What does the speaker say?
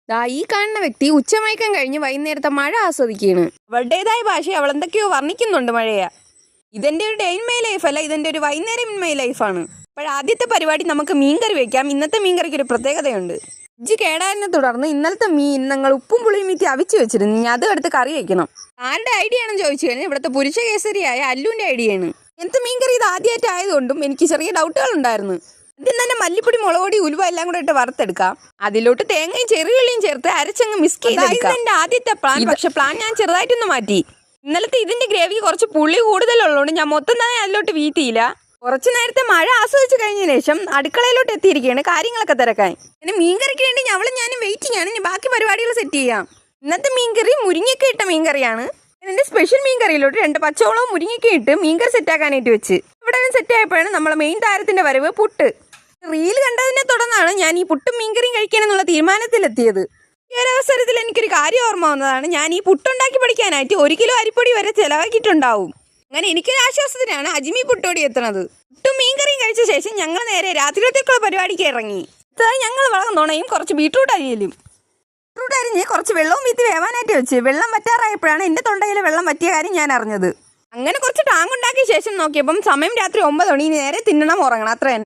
ദാ ഈ കാണുന്ന വ്യക്തി ഉച്ചമയക്കം കഴിഞ്ഞ് വൈകുന്നേരത്തെ മഴ ആസ്വദിക്കുകയാണ്. അവളുടേതായ ഭാഷ അവൾ എന്തൊക്കെയോ വർണ്ണിക്കുന്നുണ്ട് മഴയെ. ഇതെന്റെ ഒരു ഡേ ഇൻ മൈ ലൈഫ് അല്ല, ഇതെന്റെ ഒരു വൈകുന്നേരം ഇൻ മൈ ലൈഫാണ്. അപ്പോൾ ആദ്യത്തെ പരിപാടി നമുക്ക് മീൻകറി വയ്ക്കാം. ഇന്നത്തെ മീൻകറിക്ക് ഒരു പ്രത്യേകതയുണ്ട്. ഇജ്ജ് കേടായതിനെ തുടർന്ന് ഇന്നലത്തെ മീൻ ഞങ്ങൾ ഉപ്പും പുളിയും വീത്തി അവിച്ച് വെച്ചിരുന്നു. ഇനി അതും എടുത്ത് കറി വയ്ക്കണം. ആരുടെ ഐഡിയ ആണെന്ന് ചോദിച്ചു കഴിഞ്ഞാൽ ഇവിടുത്തെ പുരുഷ കേസരിയായ അല്ലുവിൻ്റെ ഐഡിയയാണ്. ഇങ്ങനത്തെ മീൻകറി ഇത് ആദ്യമായിട്ടായതുകൊണ്ടും എനിക്ക് ചെറിയ ഡൗട്ടുകൾ ഉണ്ടായിരുന്നു. ആദ്യം തന്നെ മല്ലിപ്പൊടി, മുളകുപൊടി, ഉലുവ എല്ലാം കൂടെ ഇട്ട് വറുത്തെടുക്കാം. അതിലോട്ട് തേങ്ങയും ചെറുള്ളിയും ചേർത്ത് അരച്ചങ്ങ് മിക്സ് ചെയ്തെടുക്കാം. ഇതെന്റെ ആദ്യത്തെ പ്ലാൻ. പക്ഷെ പ്ലാൻ ഞാൻ ചെറുതായിട്ടൊന്ന് മാറ്റി. ഇന്നലത്തെ ഇതിന്റെ ഗ്രേവി കുറച്ച് പുളി കൂടുതലുള്ളതുകൊണ്ട് ഞാൻ മൊത്തം തന്നെ അതിലോട്ട് വീത്തിയില്ല. കുറച്ചു നേരത്തെ മഴ ആസ്വദിച്ച് കഴിഞ്ഞ ശേഷം അടുക്കളയിലോട്ട് എത്തിയിരിക്കുകയാണ് കാര്യങ്ങളൊക്കെ തിരക്കാൻ. പിന്നെ മീൻകറിക്ക് വേണ്ടി ഞാനും വെയിറ്റിംഗ് ആണ്. ഇനി ബാക്കി പരിപാടികൾ സെറ്റ് ചെയ്യാം. ഇന്നത്തെ മീൻകറി മുരിങ്ങയ്ക്ക ഇട്ട മീൻകറിയാണ്. എൻ്റെ സ്പെഷ്യൽ മീൻകറിയിലോട്ട് 2 പച്ചവളവും മുരിങ്ങയ്ക്ക ഇട്ട് മീൻകറി സെറ്റാക്കാനായിട്ട് വെച്ച് ഇവിടെ സെറ്റ് ആയപ്പോഴാണ് നമ്മളെ മെയിൻ താരത്തിന്റെ വരവ്. പുട്ട്. റീൽ കണ്ടതിനെ തുടർന്നാണ് ഞാൻ ഈ പുട്ടും മീൻകറിയും കഴിക്കാനെന്നുള്ള തീരുമാനത്തിലെത്തിയത്. ഈ ഒരു അവസരത്തിൽ എനിക്കൊരു കാര്യം ഓർമ്മ വന്നതാണ്. ഞാൻ ഈ പുട്ടുണ്ടാക്കി പഠിക്കാനായിട്ട് 1 കിലോ അരിപ്പൊടി വരെ ചിലവാക്കിയിട്ടുണ്ടാവും. അങ്ങനെ എനിക്കൊരു ആശ്വാസത്തിനാണ് അജ്മി പുട്ടോടി എത്തുന്നത്. പുട്ടും മീൻകറിയും കഴിച്ച ശേഷം ഞങ്ങൾ നേരെ രാത്രിയിലത്തേക്കുള്ള പരിപാടിക്ക് ഇറങ്ങി. ഞങ്ങൾ വളകം നുണയും കുറച്ച് ബീട്രൂട്ട് അരിയലും. ബീട്രൂട്ട് അരിഞ്ഞ് കുറച്ച് വെള്ളവും വീത്തി വേവാനായിട്ട് വെച്ച് വെള്ളം വറ്റാറായപ്പോഴാണ് എൻ്റെ തൊണ്ടയിലെ വെള്ളം വറ്റിയ കാര്യം ഞാൻ അറിഞ്ഞത്. അങ്ങനെ കുറച്ച് ടാങ്ക് ഉണ്ടാക്കിയ ശേഷം നോക്കിയപ്പം സമയം രാത്രി 9 മണി. നേരെ തിന്നണം, ഉറങ്ങണം, അത്ര തന്നെ.